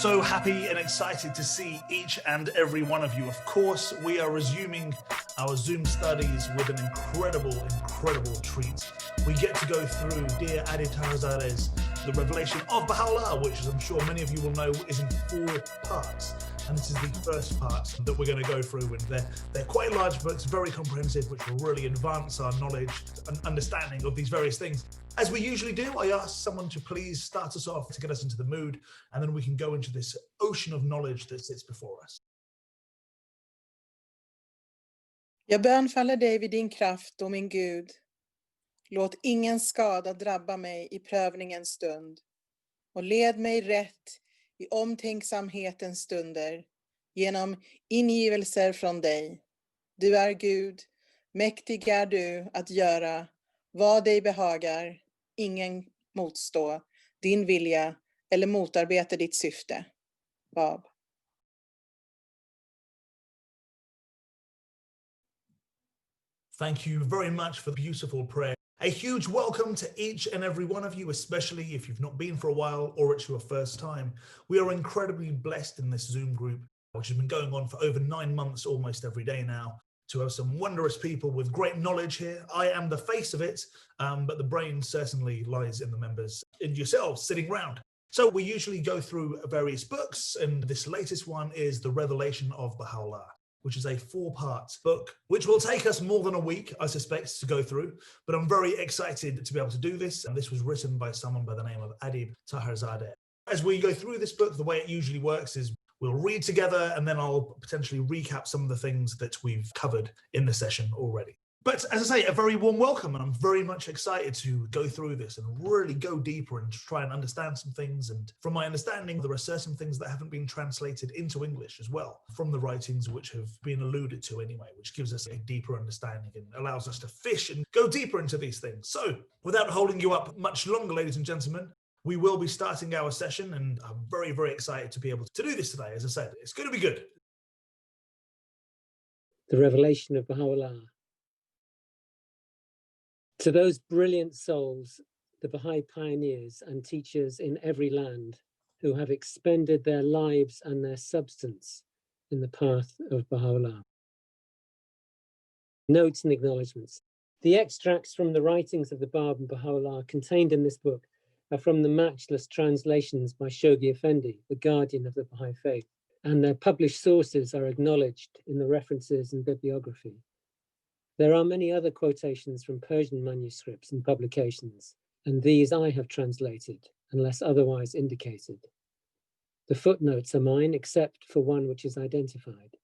So happy and excited to see each and every one of you. Of course, we are resuming our Zoom studies with an incredible treat. We get to go through dear Adi Tahazade's The Revelation of Baha'u'llah, which, as I'm sure many of you will know, is in 4 parts. And this is the first part that we're going to go through. And they're quite large books, very comprehensive, which will really advance our knowledge and understanding of these various things. As we usually do, I ask someone to please start us off to get us into the mood, and then we can go into this ocean of knowledge that sits before us. Jag bönfaller dig vid din kraft, o min Gud. Låt ingen skada drabba mig i prövningens stund. Och led mig rätt i omtänksamhetens stunder, genom ingivelser från dig. Du är Gud, mäktig är du att göra vad dig behagar, ingen motstå din vilja eller motarbeta ditt syfte. Bab. Thank you very much for the beautiful prayer. A huge welcome to each and every one of you, especially if you've not been for a while or it's your first time. We are incredibly blessed in this Zoom group, which has been going on for over 9 months, almost every day now, to have some wondrous people with great knowledge here. I am the face of it, but the brain certainly lies in the members, in yourselves sitting round. So we usually go through various books, and this latest one is The Revelation of Baha'u'llah, which is a 4-part book, which will take us more than a week, I suspect, to go through. But I'm very excited to be able to do this. And this was written by someone by the name of Adi Taharzadeh. As we go through this book, the way it usually works is we'll read together, and then I'll potentially recap some of the things that we've covered in the session already. But as I say, a very warm welcome, and I'm very much excited to go through this and really go deeper and try and understand some things. And from my understanding, there are certain things that haven't been translated into English as well from the writings which have been alluded to anyway, which gives us a deeper understanding and allows us to fish and go deeper into these things. So without holding you up much longer, ladies and gentlemen, we will be starting our session, and I'm very, very excited to be able to do this today. As I said, it's going to be good. The Revelation of Baha'u'llah. To those brilliant souls, the Baha'i pioneers and teachers in every land who have expended their lives and their substance in the path of Baha'u'llah. Notes and acknowledgements. The extracts from the writings of the Bab and Baha'u'llah contained in this book are from the matchless translations by Shoghi Effendi, the guardian of the Baha'i faith, and their published sources are acknowledged in the references and bibliography. There are many other quotations from Persian manuscripts and publications, and these I have translated, unless otherwise indicated. The footnotes are mine, except for one which is identified.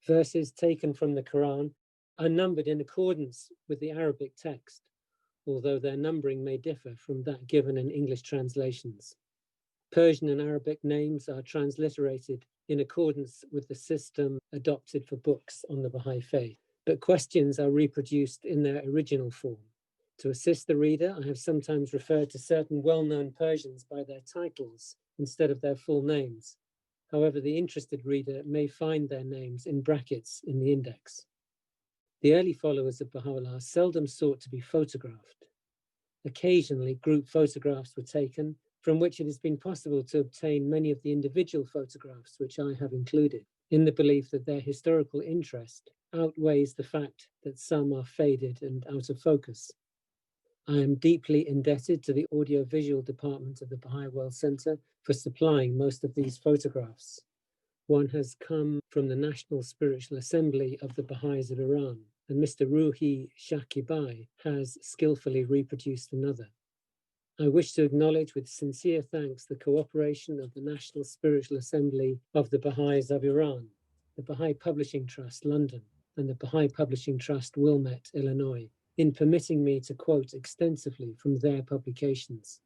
Verses taken from the Quran are numbered in accordance with the Arabic text, although their numbering may differ from that given in English translations. Persian and Arabic names are transliterated in accordance with the system adopted for books on the Baha'i faith, but questions are reproduced in their original form. To assist the reader, I have sometimes referred to certain well-known Persians by their titles instead of their full names. However, the interested reader may find their names in brackets in the index. The early followers of Baha'u'llah seldom sought to be photographed. Occasionally, group photographs were taken, from which it has been possible to obtain many of the individual photographs which I have included, in the belief that their historical interest outweighs the fact that some are faded and out of focus. I am deeply indebted to the audiovisual department of the Baha'i World Center for supplying most of these photographs. One has come from the National Spiritual Assembly of the Baha'is of Iran, and Mr. Ruhi Shakibai has skillfully reproduced another. I wish to acknowledge with sincere thanks the cooperation of the National Spiritual Assembly of the Baha'is of Iran, the Baha'i Publishing Trust, London, and the Baha'i Publishing Trust, Wilmette, Illinois, in permitting me to quote extensively from their publications.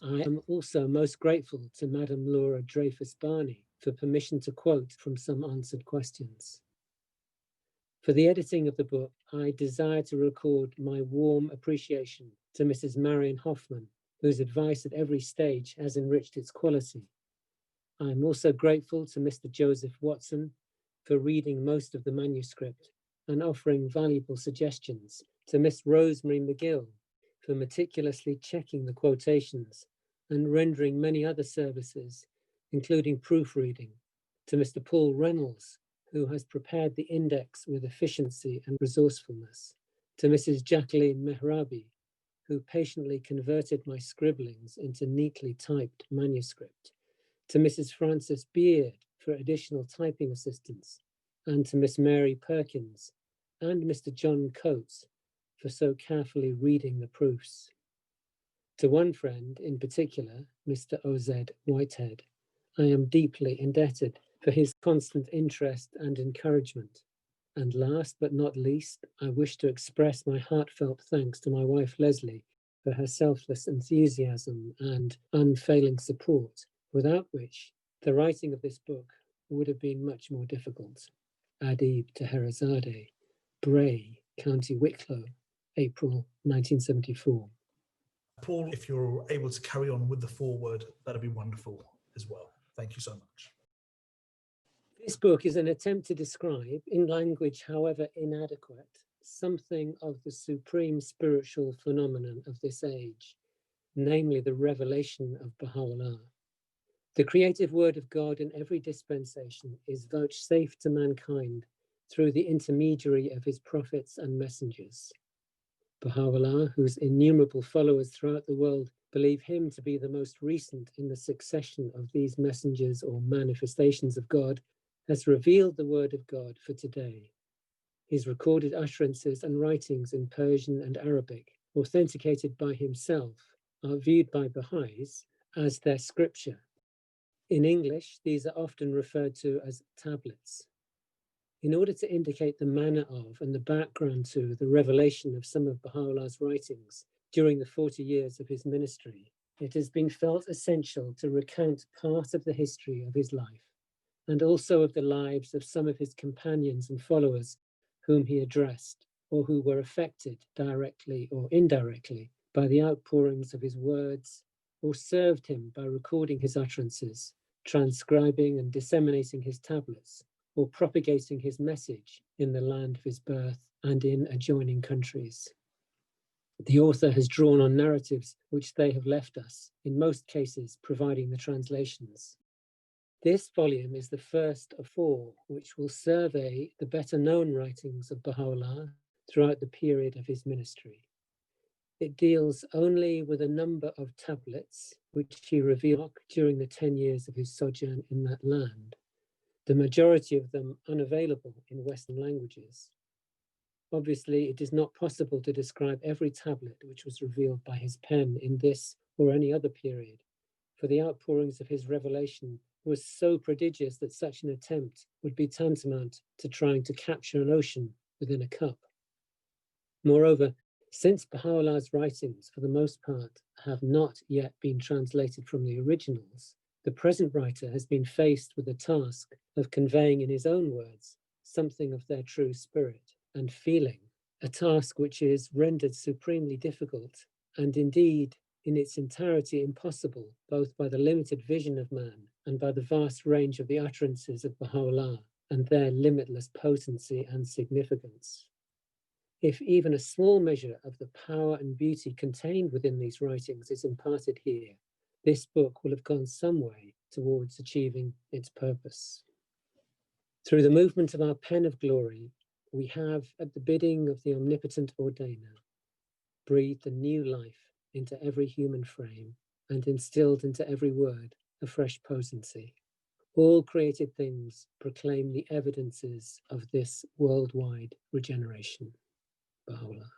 I am also most grateful to Madam Laura Dreyfus-Barney for permission to quote from some answered questions. For the editing of the book, I desire to record my warm appreciation to Mrs. Marion Hoffman, whose advice at every stage has enriched its quality. I am also grateful to Mr. Joseph Watson for reading most of the manuscript and offering valuable suggestions, to Miss Rosemary McGill for meticulously checking the quotations and rendering many other services including proofreading, to Mr. Paul Reynolds, who has prepared the index with efficiency and resourcefulness, to Mrs. Jacqueline Mehrabi, who patiently converted my scribblings into neatly typed manuscript, to Mrs. Frances Beard for additional typing assistance, and to Miss Mary Perkins and Mr. John Coates for so carefully reading the proofs. To one friend in particular, Mr. O.Z. Whitehead, I am deeply indebted for his constant interest and encouragement. And last but not least, I wish to express my heartfelt thanks to my wife Leslie for her selfless enthusiasm and unfailing support, without which the writing of this book would have been much more difficult. Adib Teherazadeh, Bray, County Wicklow, April 1974. Paul, if you're able to carry on with the foreword, that'd be wonderful as well. Thank you so much. This book is an attempt to describe, in language however inadequate, something of the supreme spiritual phenomenon of this age, namely the revelation of Baha'u'llah. The creative word of God in every dispensation is vouchsafed to mankind through the intermediary of his prophets and messengers. Baha'u'llah, whose innumerable followers throughout the world believe him to be the most recent in the succession of these messengers or manifestations of God, has revealed the word of God for today. His recorded utterances and writings in Persian and Arabic, authenticated by himself, are viewed by Baha'is as their scripture. In English, these are often referred to as tablets. In order to indicate the manner of and the background to the revelation of some of Baha'u'llah's writings during the 40 years of his ministry, it has been felt essential to recount part of the history of his life, and also of the lives of some of his companions and followers whom he addressed, or who were affected directly or indirectly by the outpourings of his words, or served him by recording his utterances, transcribing and disseminating his tablets, or propagating his message in the land of his birth and in adjoining countries. The author has drawn on narratives which they have left us, in most cases providing the translations. This volume is the first of 4 which will survey the better known writings of Baha'u'llah throughout the period of his ministry. It deals only with a number of tablets which he revealed during the 10 years of his sojourn in that land, the majority of them unavailable in Western languages. Obviously, it is not possible to describe every tablet which was revealed by his pen in this or any other period, for the outpourings of his revelation was so prodigious that such an attempt would be tantamount to trying to capture an ocean within a cup. Moreover, since Baha'u'llah's writings, for the most part, have not yet been translated from the originals, the present writer has been faced with the task of conveying in his own words something of their true spirit and feeling, a task which is rendered supremely difficult and indeed in its entirety impossible, both by the limited vision of man and by the vast range of the utterances of Baha'u'llah and their limitless potency and significance. If even a small measure of the power and beauty contained within these writings is imparted here, this book will have gone some way towards achieving its purpose. Through the movement of our pen of glory, we have, at the bidding of the omnipotent ordainer, breathed a new life into every human frame and instilled into every word a fresh potency. All created things proclaim the evidences of this worldwide regeneration. Baha'u'llah.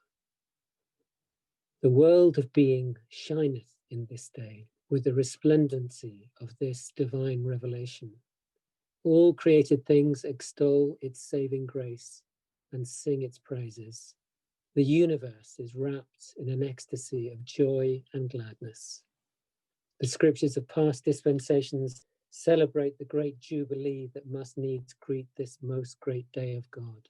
The world of being shineth in this day with the resplendency of this divine revelation. All created things extol its saving grace and sing its praises. The universe is wrapped in an ecstasy of joy and gladness. The scriptures of past dispensations celebrate the great jubilee that must needs greet this most great day of God.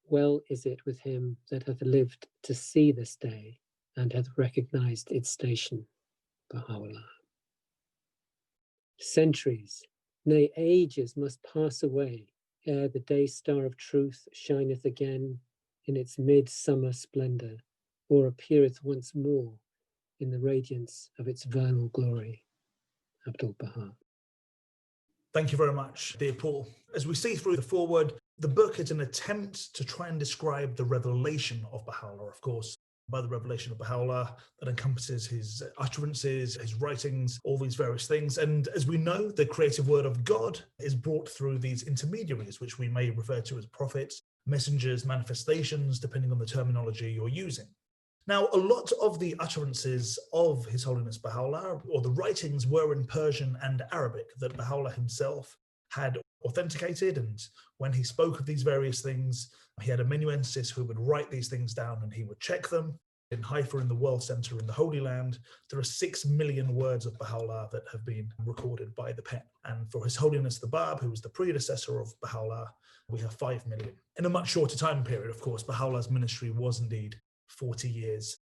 Well is it with him that hath lived to see this day and hath recognized its station. Baha'u'llah. Centuries, nay ages must pass away ere the day star of truth shineth again in its midsummer splendor, or appeareth once more in the radiance of its vernal glory. Abdul Baha. Thank you very much, dear Paul. As we see through the foreword, the book is an attempt to try and describe the revelation of Baha'u'llah, of course, by the revelation of Baha'u'llah that encompasses his utterances, his writings, all these various things. And as we know, the creative word of God is brought through these intermediaries, which we may refer to as prophets, messengers, manifestations, depending on the terminology you're using. Now, a lot of the utterances of His Holiness Baha'u'llah, or the writings, were in Persian and Arabic that Baha'u'llah himself had authenticated. And when he spoke of these various things, he had a amanuensis who would write these things down and he would check them. In Haifa, in the world center, in the Holy Land, there are 6 million words of Baha'u'llah that have been recorded by the pen. And for His Holiness the Bab, who was the predecessor of Baha'u'llah, we have 5 million. In a much shorter time period, of course. Baha'u'llah's ministry was indeed 40 years.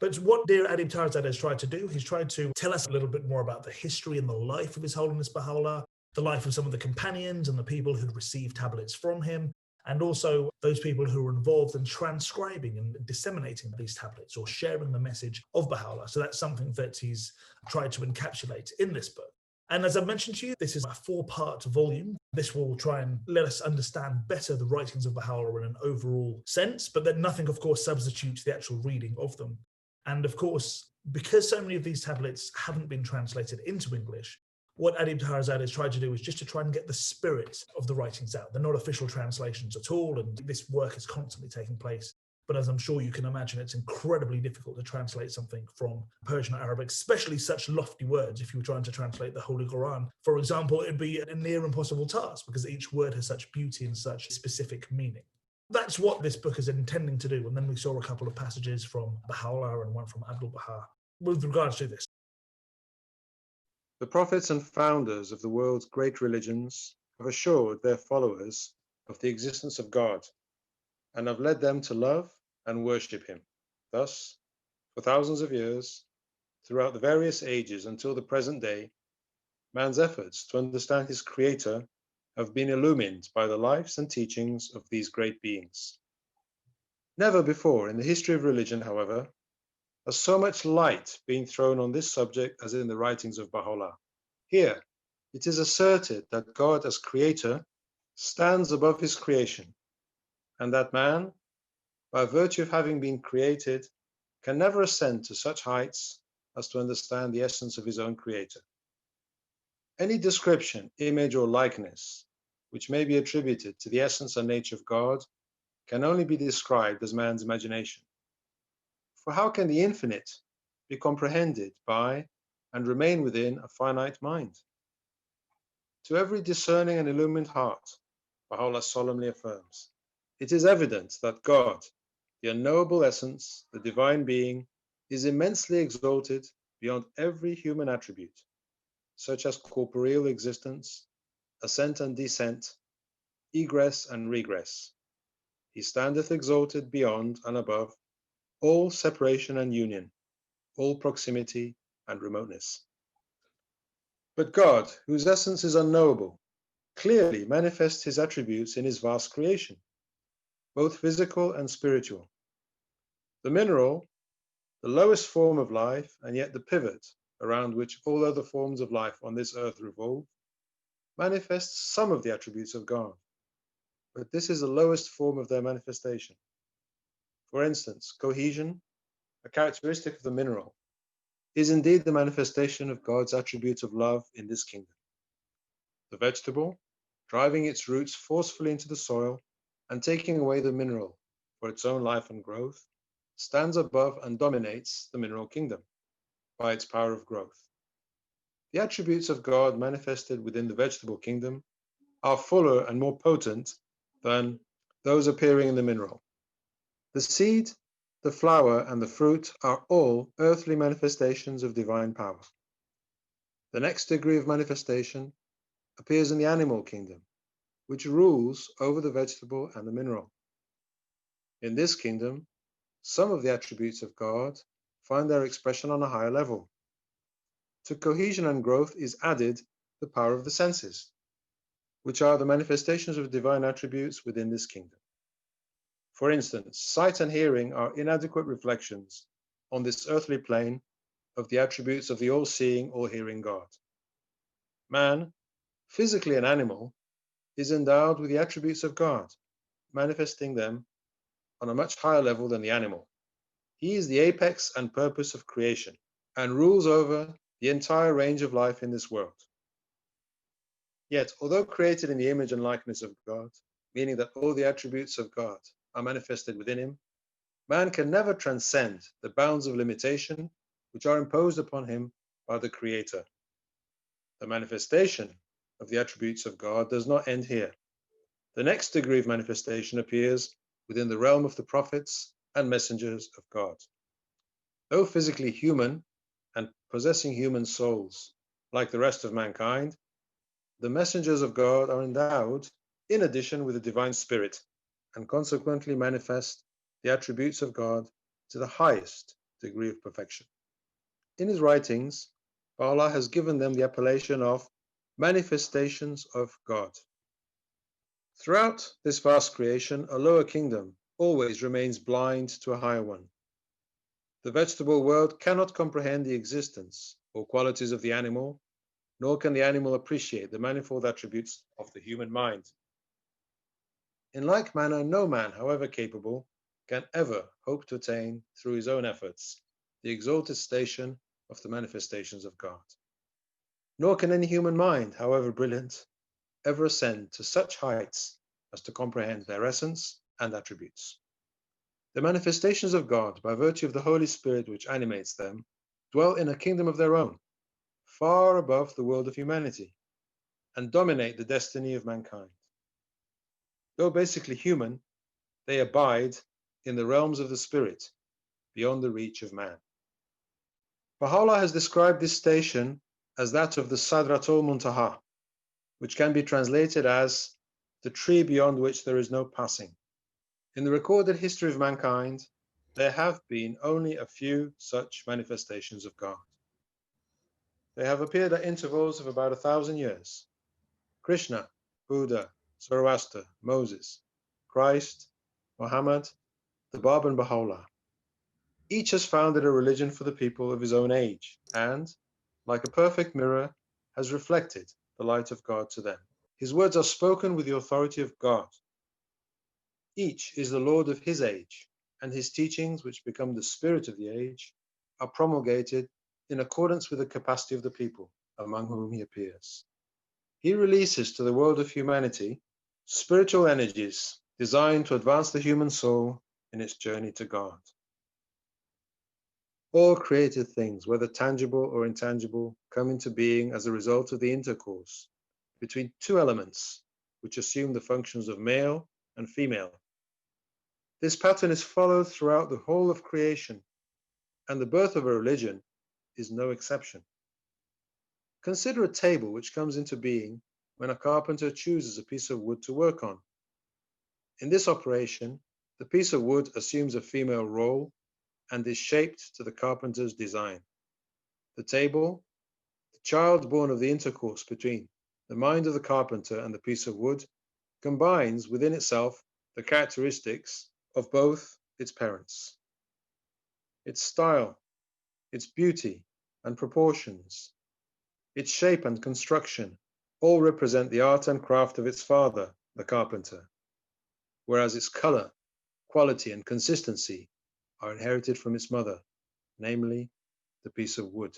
But what dear Adib Tarzad has tried to do, he's tried to tell us a little bit more about the history and the life of His Holiness Baha'u'llah, the life of some of the companions and the people who'd received tablets from him, and also those people who were involved in transcribing and disseminating these tablets or sharing the message of Baha'u'llah. So that's something that he's tried to encapsulate in this book. And as I mentioned to you, this is a 4-part volume. This will try and let us understand better the writings of Baha'u'llah in an overall sense, but then nothing, of course, substitutes the actual reading of them. And of course, because so many of these tablets haven't been translated into English, what Adib Taharzad has tried to do is just to try and get the spirit of the writings out. They're not official translations at all, and this work is constantly taking place. But as I'm sure you can imagine, it's incredibly difficult to translate something from Persian or Arabic, especially such lofty words. If you were trying to translate the Holy Quran, for example, it'd be a near impossible task because each word has such beauty and such specific meaning. That's what this book is intending to do. And then we saw a couple of passages from Baha'u'llah and one from Abdul Baha with regards to this. The prophets and founders of the world's great religions have assured their followers of the existence of God and have led them to love and worship Him. Thus, for thousands of years, throughout the various ages until the present day, man's efforts to understand his Creator have been illumined by the lives and teachings of these great beings. Never before in the history of religion, however, has so much light been thrown on this subject as in the writings of Baha'u'llah. Here, it is asserted that God as Creator stands above His creation, and that man, by virtue of having been created, can never ascend to such heights as to understand the essence of his own Creator. Any description, image, or likeness which may be attributed to the essence and nature of God can only be described as man's imagination. For how can the infinite be comprehended by and remain within a finite mind? To every discerning and illumined heart, Baha'u'llah solemnly affirms, it is evident that God, the unknowable essence, the divine being, is immensely exalted beyond every human attribute, such as corporeal existence, ascent and descent, egress and regress. He standeth exalted beyond and above all separation and union, all proximity and remoteness. But God, whose essence is unknowable, clearly manifests His attributes in His vast creation, both physical and spiritual. The mineral, the lowest form of life, and yet the pivot around which all other forms of life on this earth revolve, manifests some of the attributes of God, but this is the lowest form of their manifestation. For instance, cohesion, a characteristic of the mineral, is indeed the manifestation of God's attributes of love in this kingdom. The vegetable, driving its roots forcefully into the soil and taking away the mineral for its own life and growth, stands above and dominates the mineral kingdom by its power of growth. The attributes of God manifested within the vegetable kingdom are fuller and more potent than those appearing in the mineral. The seed, the flower, and the fruit are all earthly manifestations of divine power. The next degree of manifestation appears in the animal kingdom, which rules over the vegetable and the mineral. In this kingdom, some of the attributes of God find their expression on a higher level. To cohesion and growth is added the power of the senses, which are the manifestations of divine attributes within this kingdom. For instance, sight and hearing are inadequate reflections on this earthly plane of the attributes of the all-seeing, all-hearing God. Man, physically an animal, is endowed with the attributes of God, manifesting them on a much higher level than the animal. He is the apex and purpose of creation and rules over the entire range of life in this world. Yet, although created in the image and likeness of God, meaning that all the attributes of God are manifested within him, man can never transcend the bounds of limitation which are imposed upon him by the Creator. The manifestation of the attributes of God does not end here. The next degree of manifestation appears within the realm of the prophets and messengers of God. Though physically human and possessing human souls like the rest of mankind, the messengers of God are endowed in addition with a divine spirit and consequently manifest the attributes of God to the highest degree of perfection. In his writings, Baha'u'llah has given them the appellation of manifestations of God. Throughout this vast creation, a lower kingdom always remains blind to a higher one. The vegetable world cannot comprehend the existence or qualities of the animal, nor can the animal appreciate the manifold attributes of the human mind. In like manner, no man, however capable, can ever hope to attain, through his own efforts, the exalted station of the manifestations of God. Nor can any human mind, however brilliant, ever ascend to such heights as to comprehend their essence and attributes. The manifestations of God, by virtue of the Holy Spirit which animates them, dwell in a kingdom of their own, far above the world of humanity, and dominate the destiny of mankind. Though basically human, they abide in the realms of the spirit, beyond the reach of man. Baha'u'llah has described this station as that of the Sadratul Muntaha, which can be translated as the tree beyond which there is no passing. In the recorded history of mankind, there have been only a few such manifestations of God. They have appeared at intervals of about 1,000 years. Krishna, Buddha, Zoroaster, Moses, Christ, Muhammad, the Bab and Baha'u'llah. Each has founded a religion for the people of his own age and, like a perfect mirror, has reflected the light of God to them. His words are spoken with the authority of God. Each is the Lord of his age, and his teachings, which become the spirit of the age, are promulgated in accordance with the capacity of the people among whom he appears. He releases to the world of humanity spiritual energies designed to advance the human soul in its journey to God. All created things, whether tangible or intangible, come into being as a result of the intercourse between two elements which assume the functions of male and female. This pattern is followed throughout the whole of creation, and the birth of a religion is no exception. Consider a table which comes into being when a carpenter chooses a piece of wood to work on. In this operation, the piece of wood assumes a female role and is shaped to the carpenter's design. The table, the child born of the intercourse between the mind of the carpenter and the piece of wood, combines within itself the characteristics of both its parents. Its style, its beauty and proportions, its shape and construction all represent the art and craft of its father, the carpenter, whereas its color, quality and consistency are inherited from its mother, namely the piece of wood.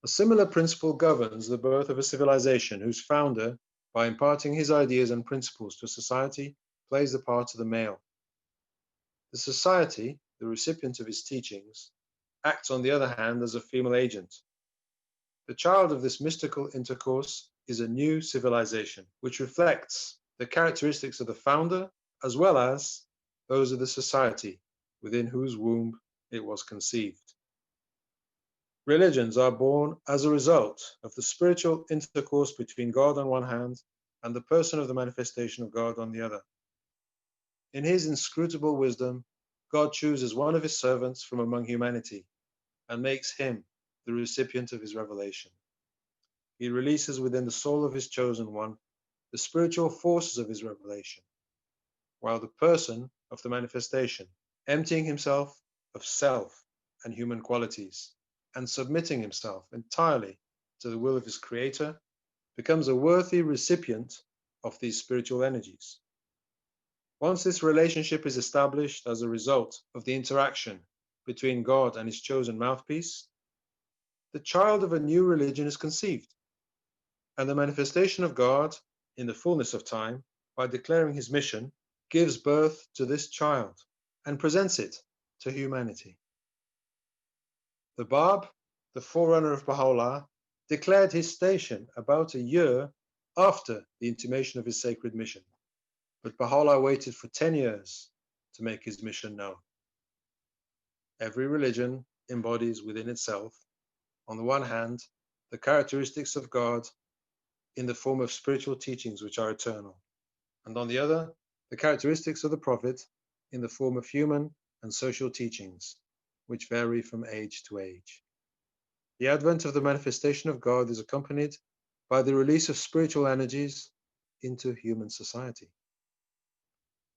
A similar principle governs the birth of a civilization whose founder, by imparting his ideas and principles to society, plays the part of the male. The society, the recipient of his teachings, acts on the other hand as a female agent. The child of this mystical intercourse is a new civilization, which reflects the characteristics of the founder as well as those of the society within whose womb it was conceived. Religions are born as a result of the spiritual intercourse between God on one hand and the person of the manifestation of God on the other. In his inscrutable wisdom, God chooses one of his servants from among humanity and makes him the recipient of his revelation. He releases within the soul of his chosen one the spiritual forces of his revelation, while the person of the manifestation, emptying himself of self and human qualities and submitting himself entirely to the will of his creator, becomes a worthy recipient of these spiritual energies. Once this relationship is established as a result of the interaction between God and his chosen mouthpiece, the child of a new religion is conceived, and the manifestation of God in the fullness of time, by declaring his mission, gives birth to this child and presents it to humanity. The Bab, the forerunner of Baha'u'llah, declared his station about a year after the intimation of his sacred mission, but Baha'u'llah waited for 10 years to make his mission known. Every religion embodies within itself, on the one hand, the characteristics of God in the form of spiritual teachings which are eternal, and on the other, the characteristics of the Prophet in the form of human and social teachings, which vary from age to age. The advent of the manifestation of God is accompanied by the release of spiritual energies into human society.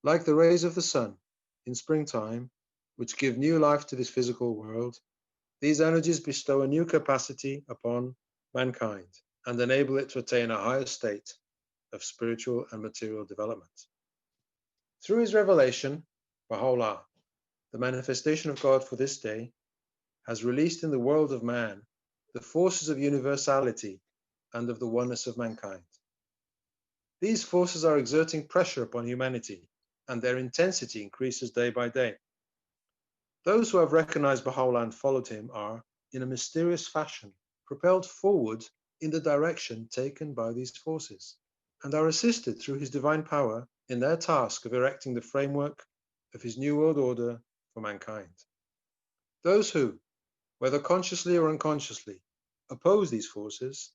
Like the rays of the sun in springtime, which give new life to this physical world, these energies bestow a new capacity upon mankind and enable it to attain a higher state of spiritual and material development. Through his revelation, Baha'u'llah, the manifestation of God for this day, has released in the world of man the forces of universality and of the oneness of mankind. These forces are exerting pressure upon humanity, and their intensity increases day by day. Those who have recognized Baha'u'llah and followed him are, in a mysterious fashion, propelled forward in the direction taken by these forces, and are assisted through his divine power in their task of erecting the framework of his new world order for mankind. Those who, whether consciously or unconsciously, oppose these forces,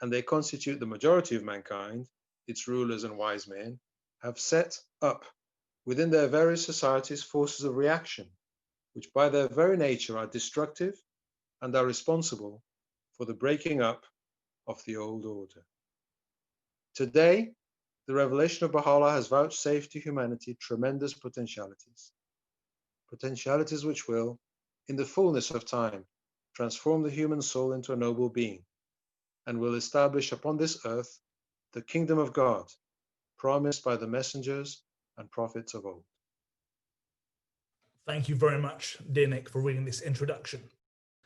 and they constitute the majority of mankind, its rulers and wise men, have set up within their various societies forces of reaction, which by their very nature are destructive and are responsible for the breaking up of the old order. Today, the revelation of Baha'u'llah has vouchsafed to humanity tremendous potentialities which will, in the fullness of time, transform the human soul into a noble being, and will establish upon this earth the kingdom of God, promised by the messengers and prophets of old. Thank you very much, dear Nick, for reading this introduction.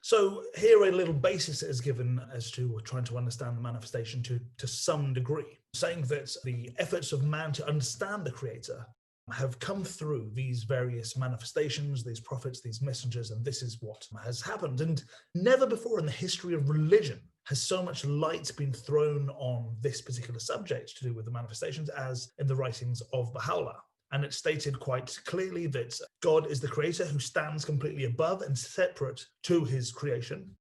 So here a little basis is given as to trying to understand the manifestation to some degree, saying that the efforts of man to understand the Creator have come through these various manifestations, these prophets, these messengers, and this is what has happened. And never before in the history of religion has so much light been thrown on this particular subject to do with the manifestations as in the writings of Baha'u'llah. And it's stated quite clearly that God is the creator who stands completely above and separate to his creation.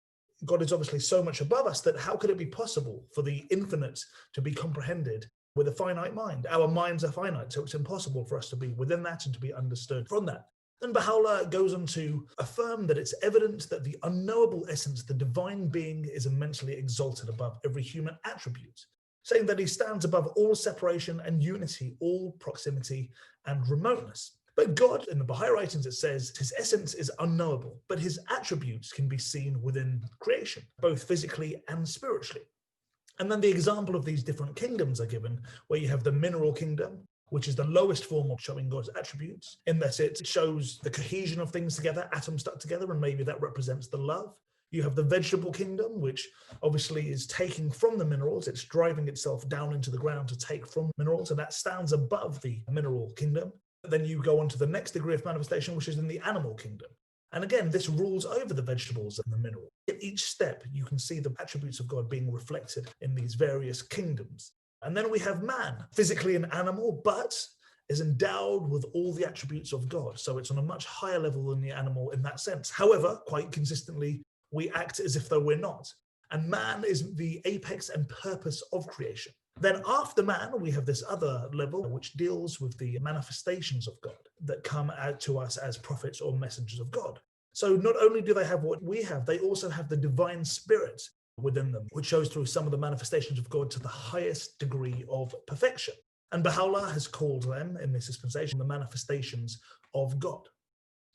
God is obviously so much above us that how could it be possible for the infinite to be comprehended with a finite mind? Our minds are finite, so it's impossible for us to be within that and to be understood from that. Then Baha'u'llah goes on to affirm that it's evident that the unknowable essence, the divine being, is immensely exalted above every human attribute, saying that he stands above all separation and unity, all proximity and remoteness. But God, in the Baha'i writings, it says his essence is unknowable, but his attributes can be seen within creation, both physically and spiritually. And then the example of these different kingdoms are given, where you have the mineral kingdom, which is the lowest form of showing God's attributes, in that it shows the cohesion of things together, atoms stuck together, and maybe that represents the love. You have the vegetable kingdom, which obviously is taking from the minerals. It's driving itself down into the ground to take from minerals, and that stands above the mineral kingdom. Then you go on to the next degree of manifestation, which is in the animal kingdom. And again, this rules over the vegetables and the mineral. At each step, you can see the attributes of God being reflected in these various kingdoms. And then we have man, physically an animal, but is endowed with all the attributes of God. So it's on a much higher level than the animal in that sense. However, quite consistently, we act as if though we're not. And man is the apex and purpose of creation. Then after man, we have this other level which deals with the manifestations of God that come out to us as prophets or messengers of God. So not only do they have what we have, they also have the divine spirit within them, which shows through some of the manifestations of God to the highest degree of perfection. And Baha'u'llah has called them, in this dispensation, the manifestations of God.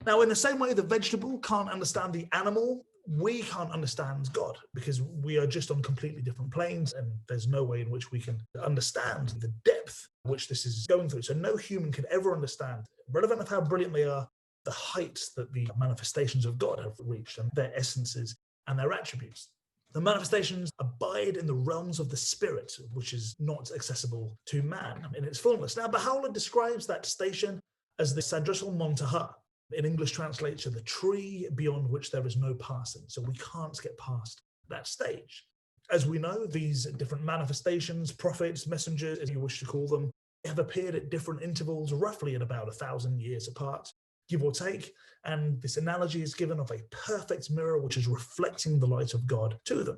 Now, in the same way the vegetable can't understand the animal, we can't understand God because we are just on completely different planes, and there's no way in which we can understand the depth which this is going through. So no human can ever understand, relevant of how brilliant they are, the heights that the manifestations of God have reached and their essences and their attributes. The manifestations abide in the realms of the spirit, which is not accessible to man in its fullness. Now, Baha'u'llah describes that station as the Sadras al-Muntaha. In English translates to the tree beyond which there is no passing. So we can't get past that stage. As we know, these different manifestations, prophets, messengers, as you wish to call them, have appeared at different intervals, roughly at about 1,000 years apart, give or take. And this analogy is given of a perfect mirror, which is reflecting the light of God to them.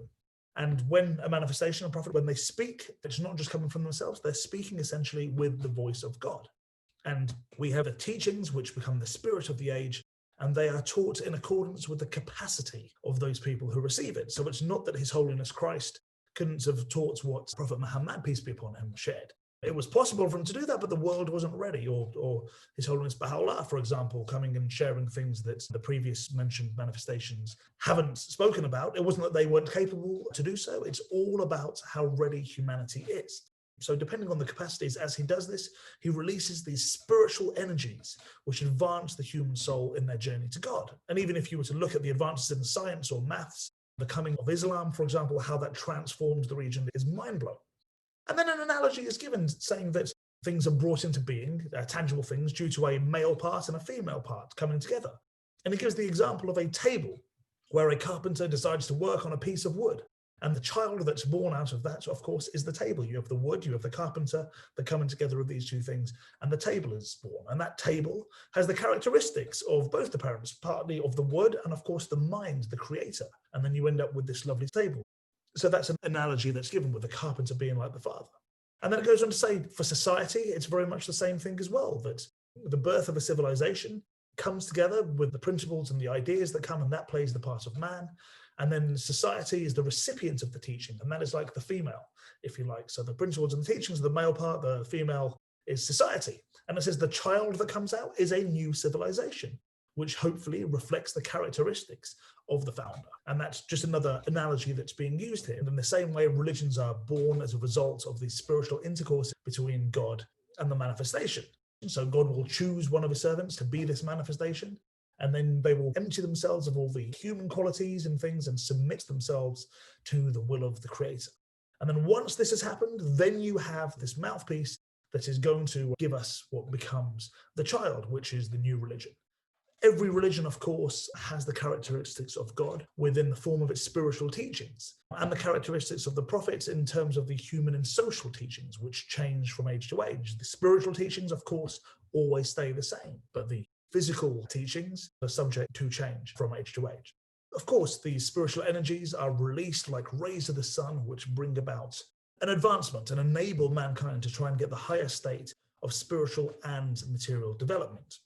And when a manifestation, a prophet, when they speak, it's not just coming from themselves, they're speaking essentially with the voice of God. And we have the teachings which become the spirit of the age, and they are taught in accordance with the capacity of those people who receive it. So it's not that His Holiness Christ couldn't have taught what Prophet Muhammad, peace be upon him, shared. It was possible for him to do that, but the world wasn't ready. Or His Holiness Baha'u'lláh, for example, coming and sharing things that the previous mentioned manifestations haven't spoken about. It wasn't that they weren't capable to do so. It's all about how ready humanity is. So depending on the capacities, as he does this, he releases these spiritual energies which advance the human soul in their journey to God. And even if you were to look at the advances in science or maths, the coming of Islam, for example, how that transforms the region is mind-blowing. And then an analogy is given saying that things are brought into being, tangible things, due to a male part and a female part coming together. And he gives the example of a table where a carpenter decides to work on a piece of wood. And the child that's born out of that, of course, is the table. You have the wood, you have the carpenter, the coming together of these two things, and the table is born. And that table has the characteristics of both the parents, partly of the wood and, of course, the mind, the creator. And then you end up with this lovely table. So that's an analogy that's given with the carpenter being like the father. And then it goes on to say, for society, it's very much the same thing as well, that the birth of a civilization comes together with the principles and the ideas that come, and that plays the part of man. And then society is the recipient of the teaching, and that is like the female, if you like. So the principles and the teachings of the male part, the female is society. And it says the child that comes out is a new civilization, which hopefully reflects the characteristics of the founder. And that's just another analogy that's being used here. And in the same way, religions are born as a result of the spiritual intercourse between God and the manifestation. So God will choose one of his servants to be this manifestation, and then they will empty themselves of all the human qualities and things and submit themselves to the will of the creator. And then once this has happened, then you have this mouthpiece that is going to give us what becomes the child, which is the new religion. Every religion, of course, has the characteristics of God within the form of its spiritual teachings, and the characteristics of the prophets in terms of the human and social teachings, which change from age to age. The spiritual teachings, of course, always stay the same, but the physical teachings are subject to change from age to age. Of course, these spiritual energies are released like rays of the sun, which bring about an advancement and enable mankind to try and get the higher state of spiritual and material development.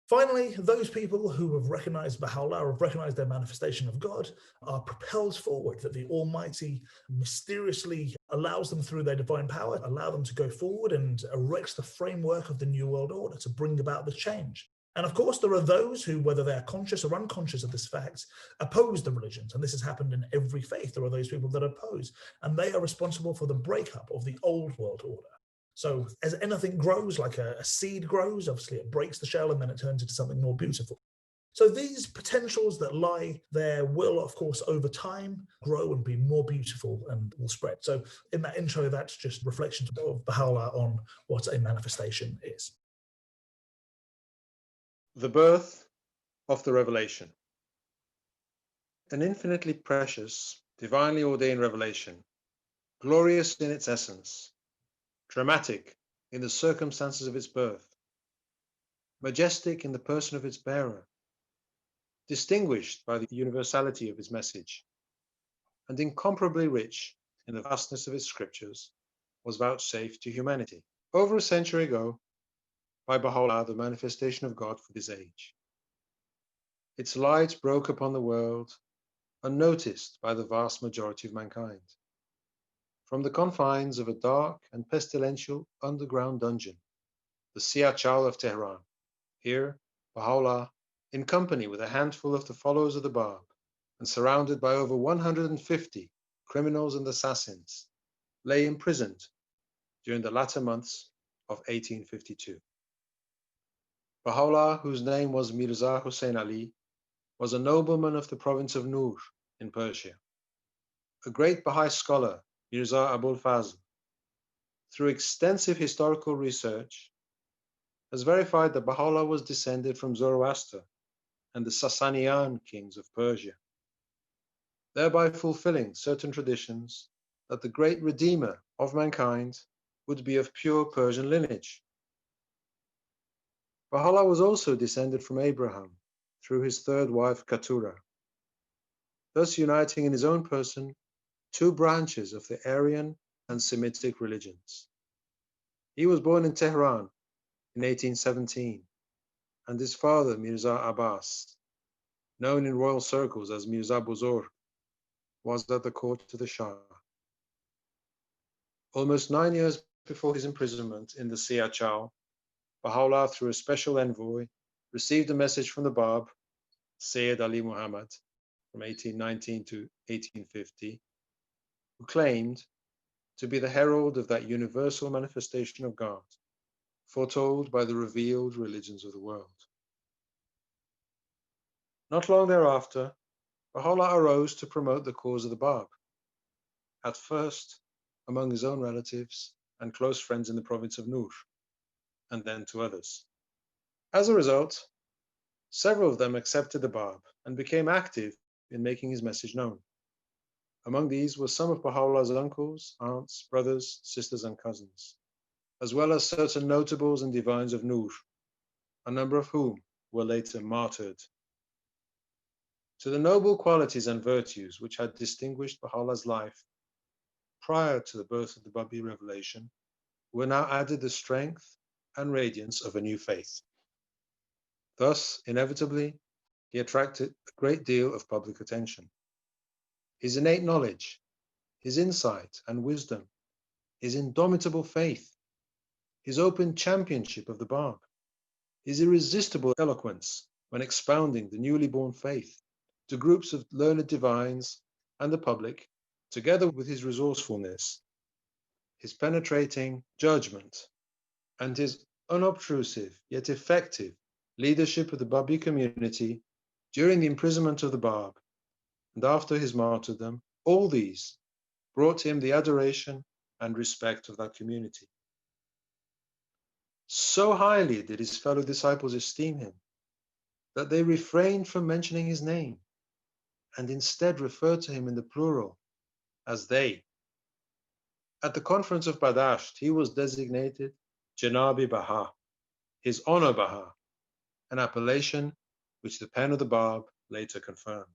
Finally, those people who have recognized Baha'u'llah, or have recognized their manifestation of God, are propelled forward, that the Almighty mysteriously allows them through their divine power, allow them to go forward and erects the framework of the New World Order to bring about the change. And of course, there are those who, whether they're conscious or unconscious of this fact, oppose the religions. And this has happened in every faith. There are those people that oppose, and they are responsible for the breakup of the old world order. So as anything grows, like a seed grows, obviously it breaks the shell and then it turns into something more beautiful. So these potentials that lie there will, of course, over time grow and be more beautiful and will spread. So in that intro, that's just reflections of Baha'u'llah on what a manifestation is. The birth of the revelation. An infinitely precious, divinely ordained revelation, glorious in its essence, dramatic in the circumstances of its birth, majestic in the person of its bearer, distinguished by the universality of its message, and incomparably rich in the vastness of its scriptures, was vouchsafed to humanity over a century ago by Baha'u'llah, the manifestation of God for this age. Its light broke upon the world, unnoticed by the vast majority of mankind. From the confines of a dark and pestilential underground dungeon, the Siachal of Tehran, here Baha'u'llah, in company with a handful of the followers of the Bab, and surrounded by over 150 criminals and assassins, lay imprisoned during the latter months of 1852. Baha'u'llah, whose name was Mirza Hussein Ali, was a nobleman of the province of Nur in Persia. A great Baha'i scholar, Mirza Abul Fazl, through extensive historical research, has verified that Baha'u'llah was descended from Zoroaster and the Sasanian kings of Persia, thereby fulfilling certain traditions that the great Redeemer of mankind would be of pure Persian lineage. Baha'u'llah was also descended from Abraham through his third wife Keturah, thus uniting in his own person two branches of the Aryan and Semitic religions. He was born in Tehran in 1817, and his father, Mirza Abbas, known in royal circles as Mirza Buzurg, was at the court of the Shah. Almost 9 years before his imprisonment in the Siachal, Baha'u'llah, through a special envoy, received a message from the Bab, Sayyid Ali Muhammad, from 1819 to 1850, who claimed to be the herald of that universal manifestation of God, foretold by the revealed religions of the world. Not long thereafter, Baha'u'llah arose to promote the cause of the Bab, at first among his own relatives and close friends in the province of Nur, and then to others. As a result, several of them accepted the Bab and became active in making his message known. Among these were some of Baha'u'llah's uncles, aunts, brothers, sisters, and cousins, as well as certain notables and divines of Nur, a number of whom were later martyred. To the noble qualities and virtues which had distinguished Baha'u'llah's life prior to the birth of the Babi revelation were now added the strength and radiance of a new faith. Thus, inevitably, he attracted a great deal of public attention. His innate knowledge, his insight and wisdom, his indomitable faith, his open championship of the Bab, his irresistible eloquence when expounding the newly born faith to groups of learned divines and the public, together with his resourcefulness, his penetrating judgment, and his unobtrusive yet effective leadership of the Babi community during the imprisonment of the Bab and after his martyrdom, all these brought him the adoration and respect of that community. So highly did his fellow disciples esteem him that they refrained from mentioning his name and instead referred to him in the plural as they. At the conference of Badasht, he was designated Janabi Baha, his honor Baha, an appellation which the pen of the Bab later confirmed.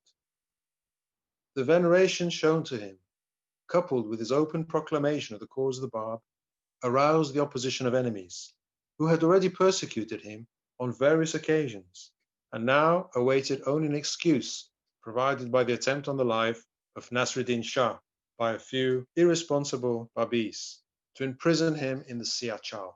The veneration shown to him, coupled with his open proclamation of the cause of the Bab, aroused the opposition of enemies, who had already persecuted him on various occasions, and now awaited only an excuse provided by the attempt on the life of Nasruddin Shah by a few irresponsible Babis to imprison him in the Siachal.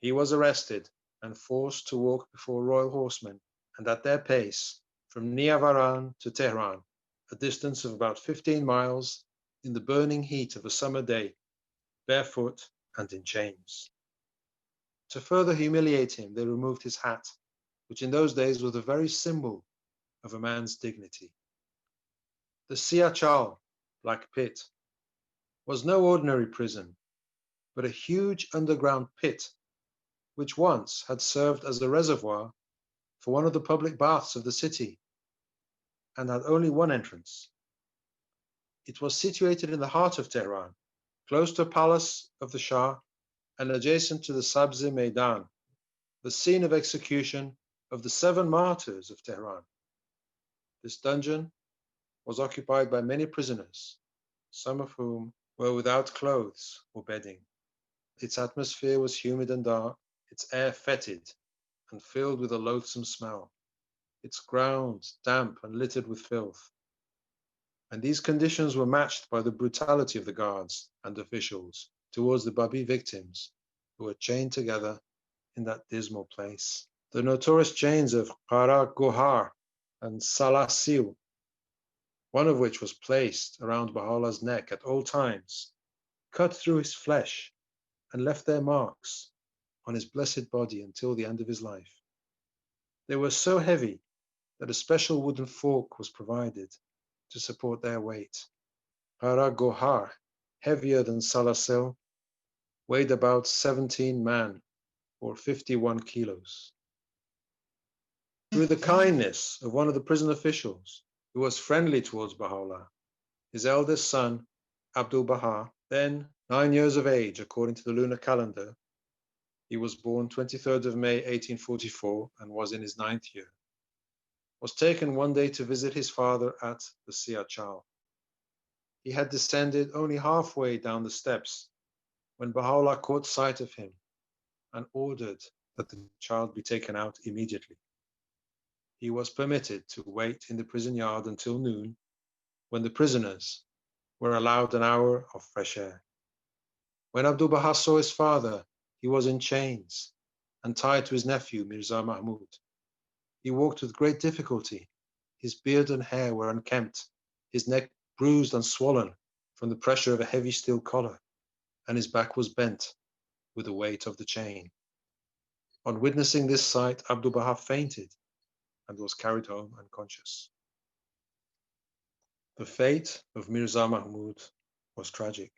He was arrested and forced to walk before royal horsemen, and at their pace, from Niavaran to Tehran, a distance of about 15 miles, in the burning heat of a summer day, barefoot and in chains. To further humiliate him, they removed his hat, which in those days was the very symbol of a man's dignity. The Siachal, Black Pit, was no ordinary prison, but a huge underground pit, which once had served as a reservoir for one of the public baths of the city, and had only one entrance. It was situated in the heart of Tehran, close to a palace of the Shah and adjacent to the Sabzi Maidan, the scene of execution of the 7 martyrs of Tehran. This dungeon was occupied by many prisoners, some of whom were without clothes or bedding. Its atmosphere was humid and dark, its air fetid and filled with a loathsome smell, its grounds damp and littered with filth. And these conditions were matched by the brutality of the guards and officials towards the Babi victims who were chained together in that dismal place. The notorious chains of Garagohara and Salasil one of which was placed around Baha'u'llah's neck at all times, cut through his flesh and left their marks on his blessed body until the end of his life. They were so heavy that a special wooden fork was provided to support their weight. Garagohara, heavier than Salasil, weighed about 17 man or 51 kilos. Through the kindness of one of the prison officials who was friendly towards Baha'u'llah, his eldest son, Abdul Baha, then 9 years of age according to the lunar calendar, he was born 23rd of May 1844 and was in his 9th year, was taken one day to visit his father at the Siachal. He had descended only halfway down the steps when Baha'u'llah caught sight of him and ordered that the child be taken out immediately. He was permitted to wait in the prison yard until noon, when the prisoners were allowed an hour of fresh air. When Abdul Baha saw his father, he was in chains and tied to his nephew, Mirza Mahmud. He walked with great difficulty. His beard and hair were unkempt, his neck bruised and swollen from the pressure of a heavy steel collar, and his back was bent with the weight of the chain. On witnessing this sight, Abdul Baha fainted and was carried home unconscious. The fate of Mirza Mahmud was tragic.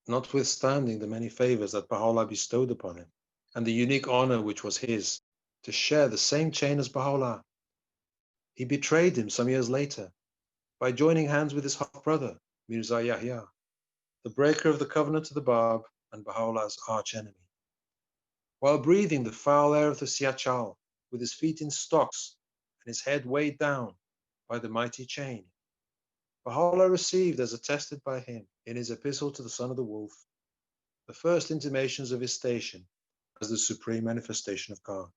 Notwithstanding the many favors that Baha'u'llah bestowed upon him, and the unique honor which was his to share the same chain as Baha'u'llah, he betrayed him some years later by joining hands with his half-brother, Mirza Yahya, the breaker of the covenant of the Bab and Baha'u'llah's arch-enemy. While breathing the foul air of the Siachal, with his feet in stocks and his head weighed down by the mighty chain, Baha'u'llah received, as attested by him in his epistle to the Son of the Wolf, the first intimations of his station as the supreme manifestation of God.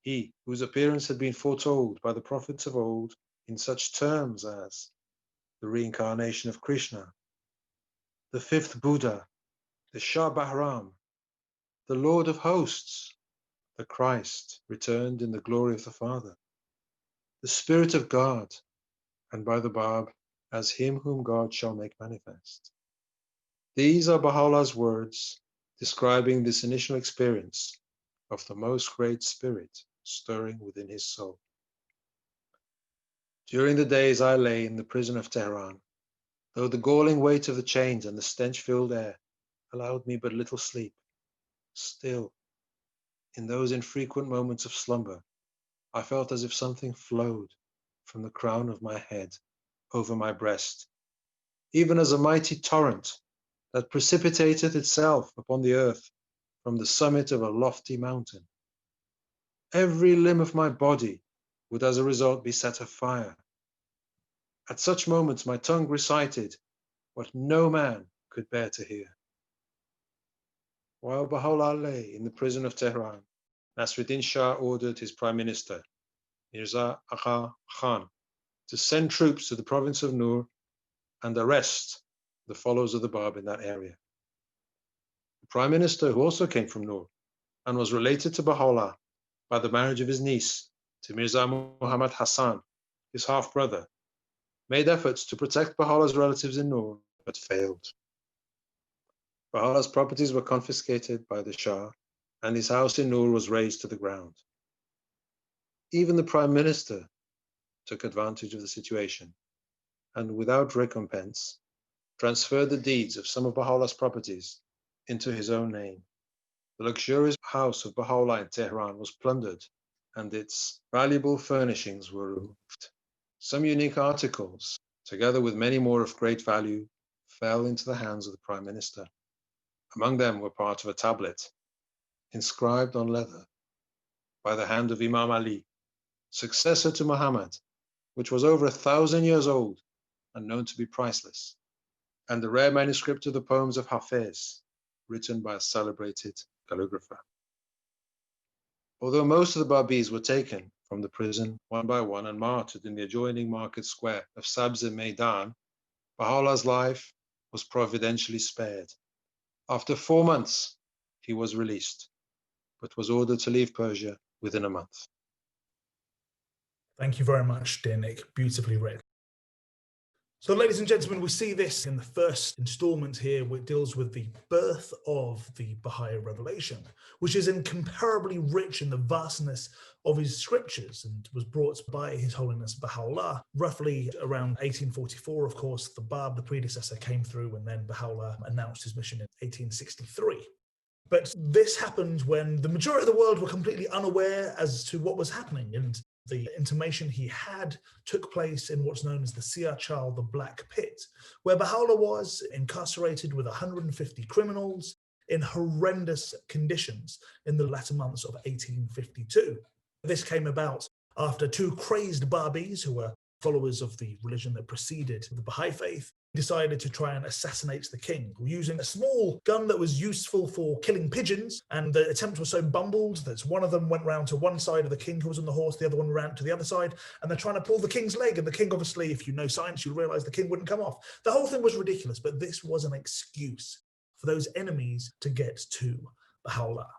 He whose appearance had been foretold by the prophets of old in such terms as the reincarnation of Krishna, the fifth Buddha, the Shah Bahram, the Lord of hosts, the Christ returned in the glory of the Father, the Spirit of God, and by the Bab, as him whom God shall make manifest. These are Baha'u'llah's words describing this initial experience of the most great spirit stirring within his soul. During the days I lay in the prison of Tehran, though the galling weight of the chains and the stench-filled air allowed me but little sleep, still, in those infrequent moments of slumber, I felt as if something flowed from the crown of my head over my breast, even as a mighty torrent that precipitated itself upon the earth from the summit of a lofty mountain. Every limb of my body would as a result be set afire. At such moments my tongue recited what no man could bear to hear. While Baha'u'llah lay in the prison of Tehran, Nasruddin Shah ordered his prime minister, Mirza Agha Khan, to send troops to the province of Nur and arrest the followers of the Bab in that area. The prime minister, who also came from Nur and was related to Baha'u'llah by the marriage of his niece to Mirza Muhammad Hassan, his half-brother, made efforts to protect Baha'u'llah's relatives in Nur, but failed. Baha'u'llah's properties were confiscated by the Shah, and his house in Nur was razed to the ground. Even the prime minister took advantage of the situation, and without recompense, transferred the deeds of some of Baha'u'llah's properties into his own name. The luxurious house of Baha'u'llah in Tehran was plundered, and its valuable furnishings were removed. Some unique articles, together with many more of great value, fell into the hands of the prime minister. Among them were part of a tablet, inscribed on leather by the hand of Imam Ali, successor to Muhammad, which was over 1,000 years old and known to be priceless, and the rare manuscript of the poems of Hafez, written by a celebrated calligrapher. Although most of the Babis were taken from the prison one by one and martyred in the adjoining market square of Sabz Maidan, Baha'u'llah's life was providentially spared. After 4 months, he was released, but was ordered to leave Persia within a month. Thank you very much, dear Nick. Beautifully read. So, ladies and gentlemen, we see this in the first installment here, which deals with the birth of the Baha'i revelation, which is incomparably rich in the vastness of his scriptures and was brought by His Holiness Baha'u'llah roughly around 1844. Of course, the Bab, the predecessor, came through, and then Baha'u'llah announced his mission in 1863. But this happened when the majority of the world were completely unaware as to what was happening, and the intimation he had took place in what's known as the Siyar-Chal, the Black Pit, where Baha'u'llah was incarcerated with 150 criminals in horrendous conditions in the latter months of 1852. This came about after two crazed Babis, who were followers of the religion that preceded the Baha'i faith, decided to try and assassinate the king using a small gun that was useful for killing pigeons. And the attempt was so bumbled that one of them went round to one side of the king who was on the horse, the other one ran to the other side, and they're trying to pull the king's leg. And the king, obviously, if you know science, you'll realize the king wouldn't come off. The whole thing was ridiculous, but this was an excuse for those enemies to get to Baha'u'llah.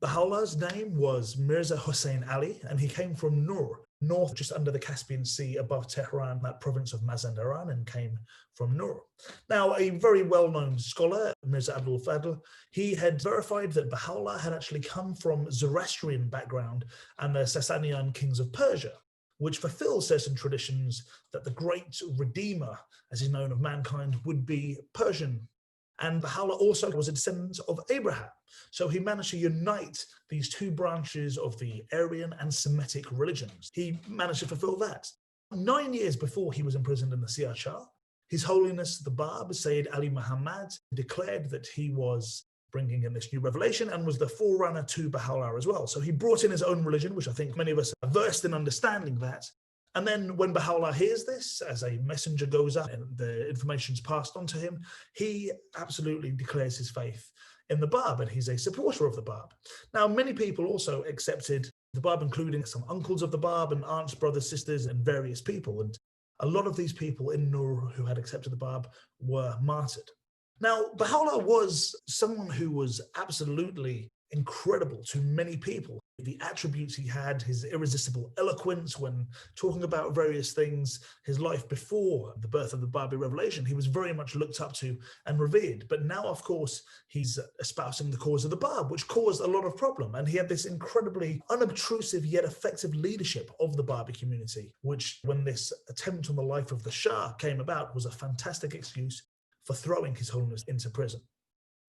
Baha'u'llah's name was Mirza Hussein Ali, and he came from Nur, north just under the Caspian Sea above Tehran, that province of Mazandaran, and came from Nur. Now, a very well-known scholar, Mirza Abdul Fadl, he had verified that Baha'u'llah had actually come from Zoroastrian background and the Sasanian kings of Persia, which fulfills certain traditions that the great Redeemer, as is known of mankind, would be Persian. And Baha'u'llah also was a descendant of Abraham. So he managed to unite these two branches of the Aryan and Semitic religions. He managed to fulfill that. 9 years before he was imprisoned in the Siyar-Chal, His Holiness the Bab, Sayyid Ali Muhammad, declared that he was bringing in this new revelation and was the forerunner to Baha'u'llah as well. So he brought in his own religion, which I think many of us are versed in understanding that. And then when Baha'u'llah hears this, as a messenger goes up and the information's passed on to him, he absolutely declares his faith in the Bab, and he's a supporter of the Bab. Now, many people also accepted the Bab, including some uncles of the Bab and aunts, brothers, sisters, and various people. And a lot of these people in Nur who had accepted the Bab were martyred. Now, Baha'u'llah was someone who was absolutely incredible to many people. The attributes he had, his irresistible eloquence when talking about various things, his life before the birth of the Baha'i revelation, he was very much looked up to and revered. But now, of course, he's espousing the cause of the Bab, which caused a lot of problem. And he had this incredibly unobtrusive yet effective leadership of the Baha'i community, which, when this attempt on the life of the Shah came about, was a fantastic excuse for throwing His Holiness into prison.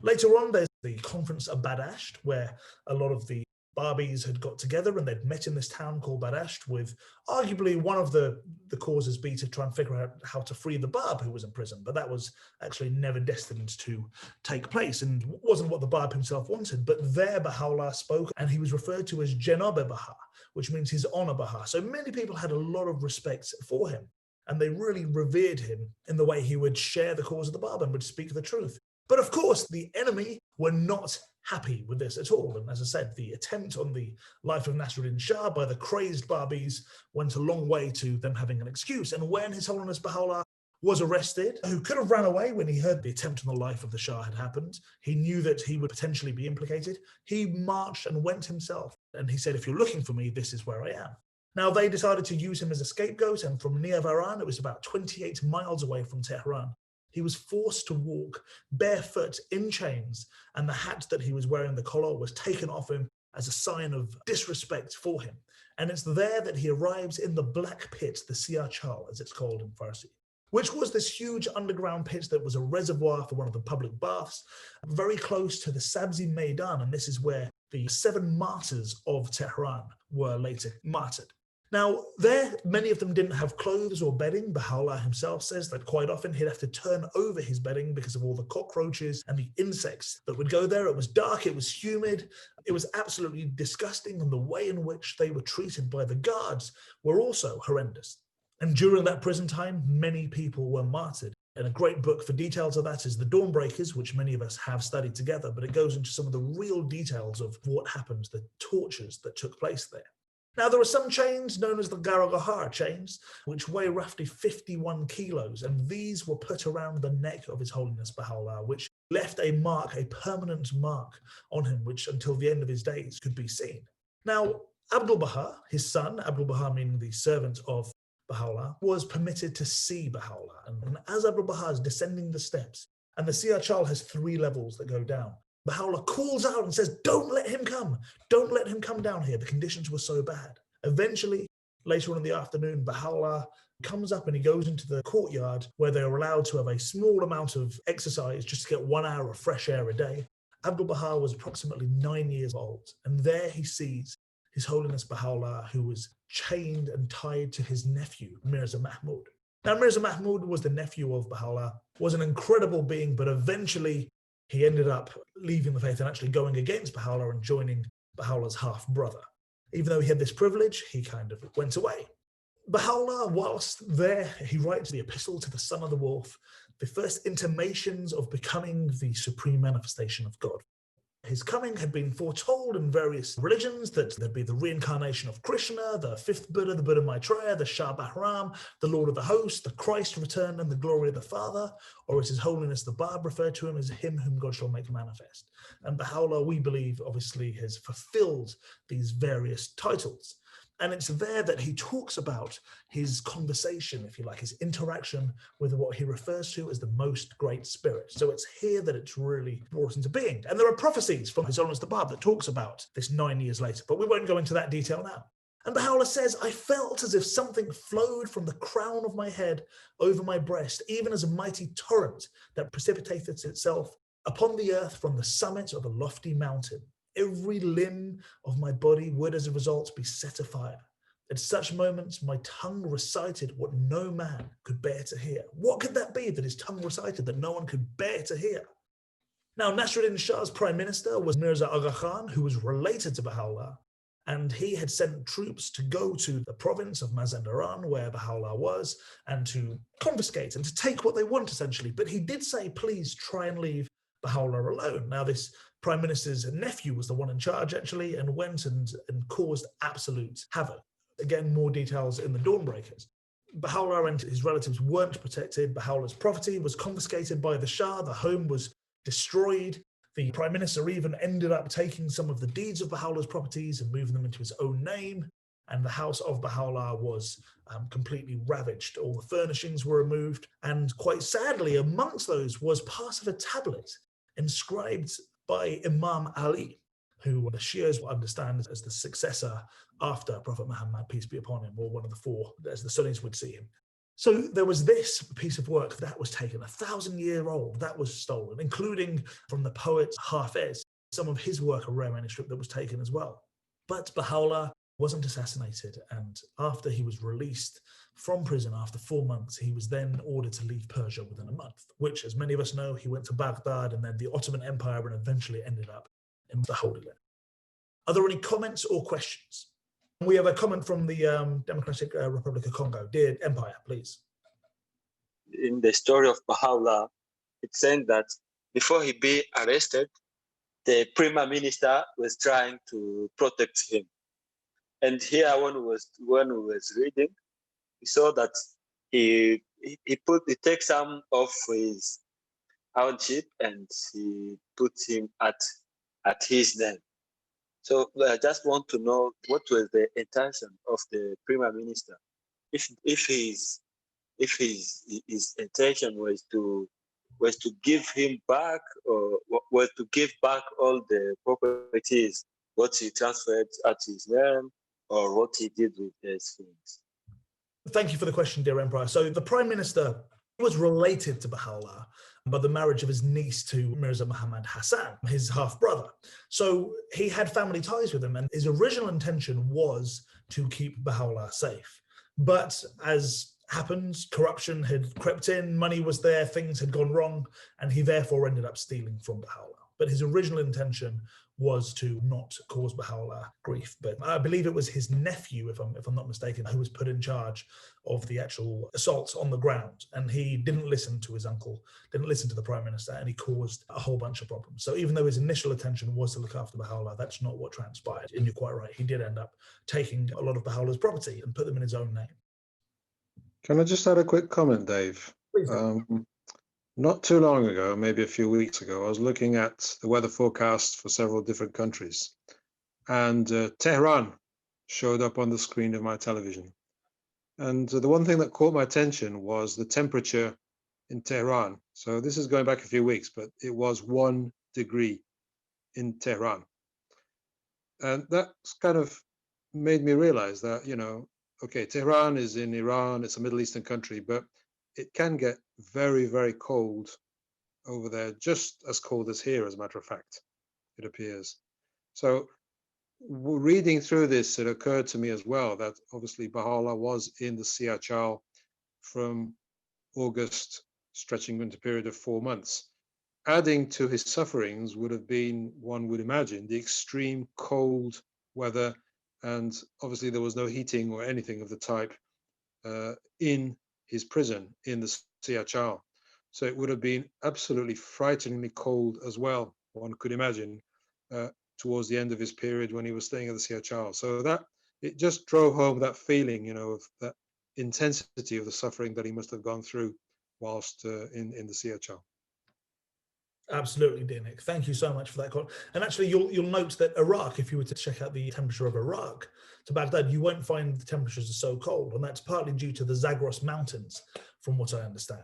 Later on, there's the conference of Badasht, where a lot of the Babis had got together and they'd met in this town called Badasht, with arguably one of the causes be to try and figure out how to free the Bab who was in prison. But that was actually never destined to take place and wasn't what the Bab himself wanted. But there Baha'u'llah spoke, and he was referred to as Janab Baha, which means his honor Baha. So many people had a lot of respect for him, and they really revered him in the way he would share the cause of the Bab and would speak the truth. But of course, the enemy were not happy with this at all. And as I said, the attempt on the life of Nasruddin Shah by the crazed Babis went a long way to them having an excuse. And when His Holiness Baha'u'llah was arrested, who could have ran away when he heard the attempt on the life of the Shah had happened, he knew that he would potentially be implicated. He marched and went himself. And he said, if you're looking for me, this is where I am. Now, they decided to use him as a scapegoat. And from near Varan, it was about 28 miles away from Tehran, he was forced to walk barefoot in chains, and the hat that he was wearing, the collar, was taken off him as a sign of disrespect for him. And it's there that he arrives in the Black Pit, the Siyar-Chal, as it's called in Farsi, which was this huge underground pit that was a reservoir for one of the public baths, very close to the Sabzi Maidan. And this is where the 7 martyrs of Tehran were later martyred. Now, there, many of them didn't have clothes or bedding. Baha'u'llah himself says that quite often he'd have to turn over his bedding because of all the cockroaches and the insects that would go there. It was dark, it was humid, it was absolutely disgusting, and the way in which they were treated by the guards were also horrendous. And during that prison time, many people were martyred. And a great book for details of that is The Dawnbreakers, which many of us have studied together, but it goes into some of the real details of what happened, the tortures that took place there. Now, there are some chains known as the Garagohara Chains, which weigh roughly 51 kilos, and these were put around the neck of His Holiness Baha'u'llah, which left a mark, a permanent mark on him, which until the end of his days could be seen. Now, Abdul Baha, his son, Abdul Baha meaning the servant of Baha'u'llah, was permitted to see Baha'u'llah. And as Abdu'l-Baha is descending the steps, and the Siyar has 3 levels that go down, Baha'u'llah calls out and says, don't let him come. Don't let him come down here. The conditions were so bad. Eventually, later on in the afternoon, Baha'u'llah comes up and he goes into the courtyard where they're allowed to have a small amount of exercise just to get 1 hour of fresh air a day. Abdu'l-Baha was approximately 9 years old, and there he sees His Holiness Baha'u'llah, who was chained and tied to his nephew, Mirza Mahmud. Now, Mirza Mahmud was the nephew of Baha'u'llah, was an incredible being, but eventually he ended up leaving the faith and actually going against Baha'u'llah and joining Baha'u'llah's half-brother. Even though he had this privilege, he kind of went away. Baha'u'llah, whilst there, he writes the epistle to the son of the wolf, the first intimations of becoming the supreme manifestation of God. His coming had been foretold in various religions, that there'd be the reincarnation of Krishna, the 5th Buddha, the Buddha Maitreya, the Shah Bahram, the Lord of the Host, the Christ return and the glory of the Father, or as His Holiness the Bab referred to him as him whom God shall make manifest. And Baha'u'llah, we believe, obviously has fulfilled these various titles. And it's there that he talks about his conversation, if you like, his interaction with what he refers to as the most great spirit. So it's here that it's really brought into being. And there are prophecies from His Holiness the Bab that talks about this 9 years later, but we won't go into that detail now. And Baha'u'llah says, I felt as if something flowed from the crown of my head over my breast, even as a mighty torrent that precipitated itself upon the earth from the summit of a lofty mountain. Every limb of my body would, as a result, be set afire. At such moments, my tongue recited what no man could bear to hear. What could that be that his tongue recited that no one could bear to hear? Now, Nasruddin Shah's prime minister was Mirza Agha Khan, who was related to Baha'u'llah, and he had sent troops to go to the province of Mazandaran, where Baha'u'llah was, and to confiscate and to take what they want, essentially. But he did say, please try and leave Baha'u'llah alone. Now, this prime minister's nephew was the one in charge, actually, and went and caused absolute havoc. Again, more details in the Dawnbreakers. Baha'u'llah and his relatives weren't protected. Baha'u'llah's property was confiscated by the Shah. The home was destroyed. The prime minister even ended up taking some of the deeds of Baha'u'llah's properties and moving them into his own name. And the house of Baha'u'llah was completely ravaged. All the furnishings were removed. And quite sadly, amongst those was part of a tablet inscribed by Imam Ali, who the Shias will understand as the successor after Prophet Muhammad, peace be upon him, or one of the 4, as the Sunnis would see him. So there was this piece of work that was taken, 1,000-year-old, that was stolen, including from the poet Hafez, some of his work, a rare manuscript that was taken as well. But Baha'u'llah wasn't assassinated, and after he was released from prison after 4 months, he was then ordered to leave Persia within a month, which, as many of us know, he went to Baghdad and then the Ottoman Empire and eventually ended up in the Holy Land. Are there any comments or questions? We have a comment from the Democratic Republic of Congo. Dear Empire, please. In the story of Baha'u'llah, it's saying that before he be arrested, the Prime Minister was trying to protect him. And here, when we was reading, we saw that he takes some of his own sheep and he puts him at his name. So I just want to know what was the intention of the Prime Minister. If his intention was to give him back, or was to give back all the properties, what he transferred at his name, or what he did with his things. Thank you for the question, dear Emperor. So the Prime Minister was related to Baha'u'llah by the marriage of his niece to Mirza Muhammad Hassan, his half-brother. So he had family ties with him, and his original intention was to keep Baha'u'llah safe. But as happens, corruption had crept in, money was there, things had gone wrong, and he therefore ended up stealing from Baha'u'llah. But his original intention was to not cause Baha'u'llah grief. But I believe it was his nephew, if I'm not mistaken, who was put in charge of the actual assaults on the ground. And he didn't listen to his uncle, didn't listen to the Prime Minister, and he caused a whole bunch of problems. So even though his initial intention was to look after Baha'u'llah, that's not what transpired. And you're quite right, he did end up taking a lot of Baha'u'llah's property and put them in his own name. Can I just add a quick comment, Dave? Please do. Not too long ago, maybe a few weeks ago, I was looking at the weather forecast for several different countries, and Tehran showed up on the screen of my television. And the one thing that caught my attention was the temperature in Tehran. So this is going back a few weeks, but it was 1 degree in Tehran. And that's kind of made me realize that, you know, okay, Tehran is in Iran, it's a Middle Eastern country, but it can get very, very cold over there, just as cold as here, as a matter of fact, it appears. So reading through this, it occurred to me as well that obviously Baha'u'llah was in the Siachal from August, stretching into a period of 4 months. Adding to his sufferings would have been, one would imagine, the extreme cold weather, and obviously there was no heating or anything of the type in his prison in the Siachal. So it would have been absolutely frighteningly cold as well, one could imagine, towards the end of his period when he was staying at the Siachal. So that it just drove home that feeling, you know, of that intensity of the suffering that he must have gone through whilst in the Siachal. Absolutely, dear Nick. Thank you so much for that. And actually, you'll note that Iraq, if you were to check out the temperature of Iraq to Baghdad, you won't find the temperatures are so cold. And that's partly due to the Zagros Mountains, from what I understand.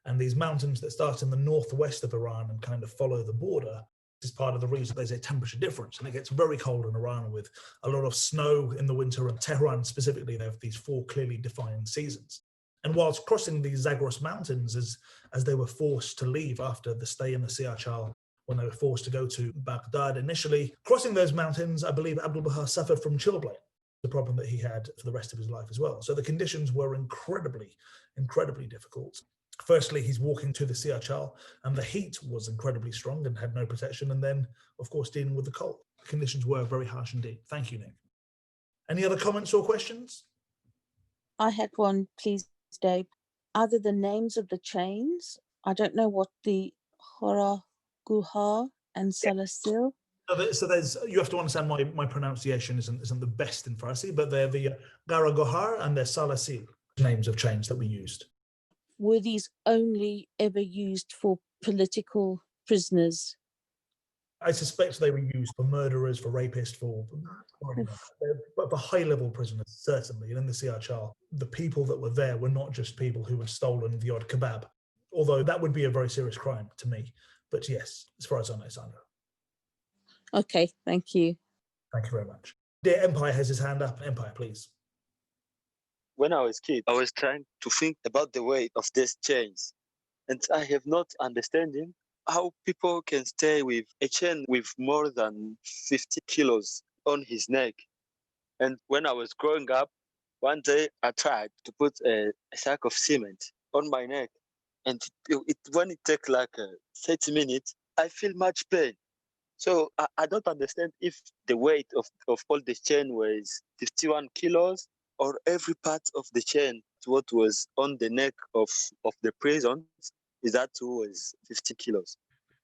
And these mountains that start in the northwest of Iran and kind of follow the border is part of the reason there's a temperature difference. And it gets very cold in Iran with a lot of snow in the winter, and Tehran specifically, they have these 4 clearly defined seasons. And whilst crossing the Zagros Mountains, as they were forced to leave after the stay in the Siachal, when they were forced to go to Baghdad initially, crossing those mountains, I believe Abdul-Baha suffered from chilblain, the problem that he had for the rest of his life as well. So the conditions were incredibly, incredibly difficult. Firstly, he's walking to the Siachal, and the heat was incredibly strong and had no protection. And then, of course, dealing with the cold. The conditions were very harsh indeed. Thank you, Nick. Any other comments or questions? I had one, please, Dave. Other than names of the chains, I don't know what the Garagohara and Salasil. So there's, you have to understand my pronunciation isn't the best in Farsi, but they're the Garagohara and the Salasil names of chains that we used. Were these only ever used for political prisoners? I suspect they were used for murderers, for rapists, but for high-level prisoners, certainly. And in the Siachal, the people that were there were not just people who had stolen the odd kebab, although that would be a very serious crime to me. But yes, as far as I know, Sandra. Okay, thank you. Thank you very much. Dear Empire has his hand up. Empire, please. When I was a kid, I was trying to think about the weight of these chains, and I have not understanding how people can stay with a chain with more than 50 kilos on his neck. And when I was growing up, one day I tried to put a sack of cement on my neck, and when it takes like 30 minutes, I feel much pain. So I don't understand if the weight of all the chain was 51 kilos, or every part of the chain, what was on the neck of the prisons, is that too was 50 kilos.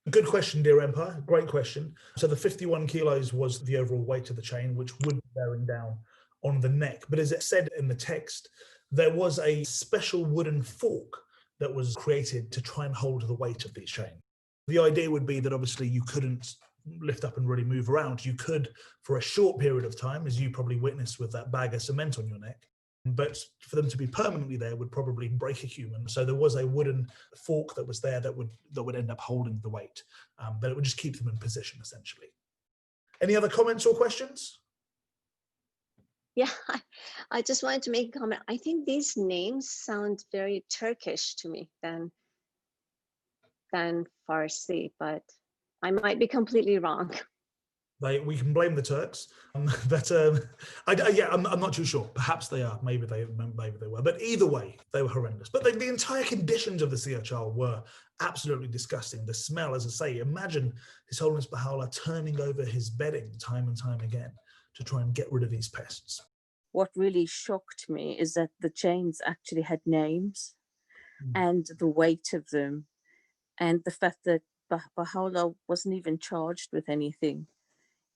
Good question, dear Empire. Great question. So the 51 kilos was the overall weight of the chain, which would be bearing down on the neck. But as it said in the text, there was a special wooden fork that was created to try and hold the weight of these chains. The idea would be that obviously you couldn't lift up and really move around. You could for a short period of time, as you probably witnessed with that bag of cement on your neck. But for them to be permanently there would probably break a human. So there was a wooden fork that was there that would end up holding the weight, but it would just keep them in position, essentially. Any other comments or questions? Yeah, I just wanted to make a comment. I think these names sound very Turkish to me than Farsi, but I might be completely wrong. We can blame the Turks, but I'm not too sure. Perhaps they are. Maybe they were. But either way, they were horrendous. But the entire conditions of the Siachal were absolutely disgusting. The smell, as I say, imagine His Holiness Baha'u'llah turning over his bedding time and time again to try and get rid of these pests. What really shocked me is that the chains actually had names and the weight of them, and the fact that Baha'u'llah wasn't even charged with anything.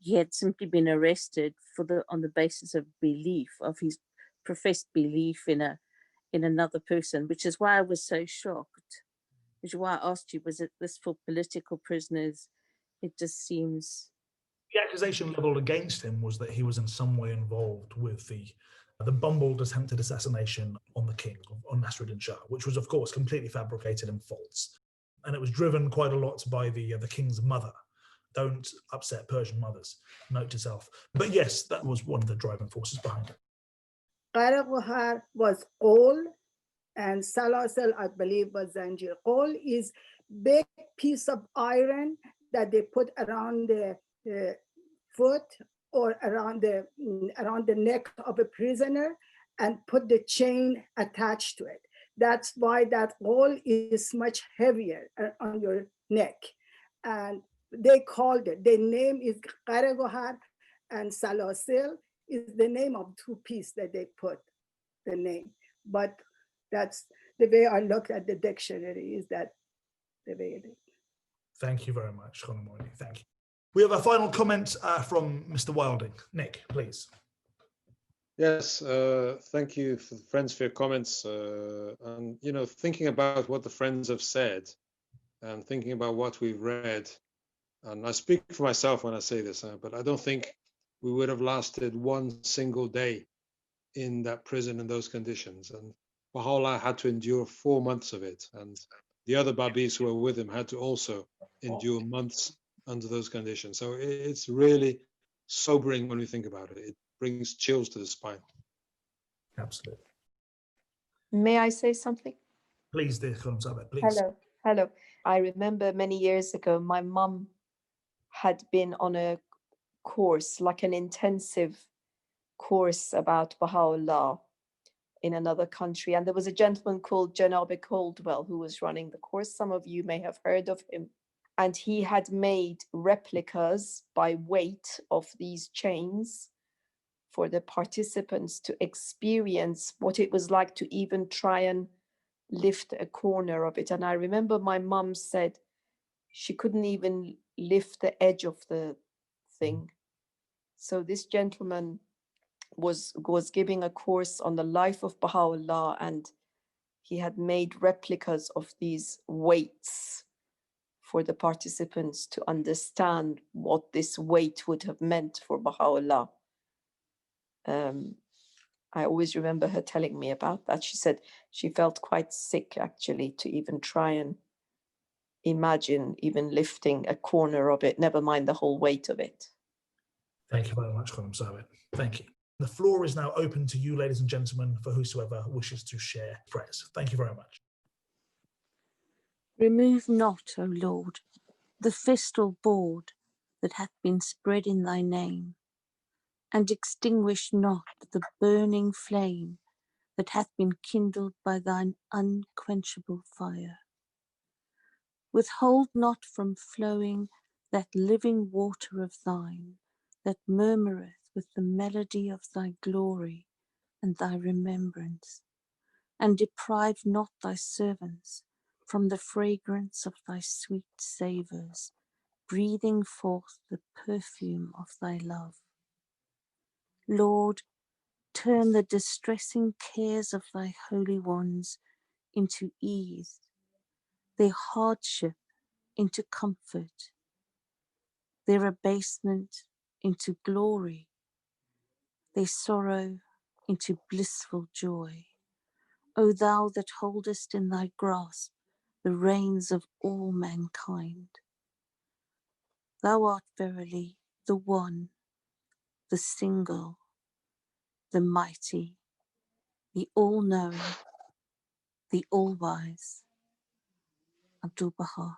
He had simply been arrested on the basis of belief, of his professed belief in another person, which is why I was so shocked. Which is why I asked you, was it this for political prisoners? It just seems... The accusation leveled against him was that he was in some way involved with the the bumbled attempted assassination on the king, on Nasruddin Shah, which was, of course, completely fabricated and false. And it was driven quite a lot by the king's mother. Don't upset Persian mothers, note to self. But yes, that was one of the driving forces behind it. Garagohara was Qol, and Salasil, I believe, was Zanjir. Qol is big piece of iron that they put around the foot or around the neck of a prisoner and put the chain attached to it. That's why that Qol is much heavier on your neck. And they called it, the name is Garagohara, and Salasil is the name of two pieces that they put the name. But that's the way I look at the dictionary, is that the way it is. Thank you very much, Khonomoni. Thank you. We have a final comment from Mr. Wilding. Nick, please. Yes, thank you, friends, for your comments. And, you know, thinking about what the friends have said and thinking about what we've read, and I speak for myself when I say this, but I don't think we would have lasted one single day in that prison in those conditions. And Baha'u'llah had to endure 4 months of it. And the other Babis who were with him had to also endure months under those conditions. So it's really sobering when we think about it. It brings chills to the spine. Absolutely. May I say something? Please, dear Khanum Sabet, please. Hello, hello. I remember many years ago, my mum had been on a course, like an intensive course about Baha'u'llah in another country. And there was a gentleman called Janab Caldwell who was running the course. Some of you may have heard of him. And he had made replicas by weight of these chains for the participants to experience what it was like to even try and lift a corner of it. And I remember my mum said she couldn't even lift the edge of the thing. So this gentleman was giving a course on the life of Baha'u'llah, and he had made replicas of these weights for the participants to understand what this weight would have meant for Baha'u'llah. I always remember her telling me about that. She said she felt quite sick, actually, to even try and imagine even lifting a corner of it, never mind the whole weight of it. Thank you very much, Khanum Sabet. Thank you. The floor is now open to you, ladies and gentlemen, for whosoever wishes to share prayers. Thank you very much. Remove not, O Lord, the festal board that hath been spread in thy name, and extinguish not the burning flame that hath been kindled by thine unquenchable fire. Withhold not from flowing that living water of thine, that murmureth with the melody of thy glory and thy remembrance, and deprive not thy servants from the fragrance of thy sweet savours, breathing forth the perfume of thy love. Lord, turn the distressing cares of thy holy ones into ease, their hardship into comfort, their abasement into glory, their sorrow into blissful joy. O thou that holdest in thy grasp the reins of all mankind, thou art verily the one, the single, the mighty, the all-knowing, the all-wise. Abdul Baha.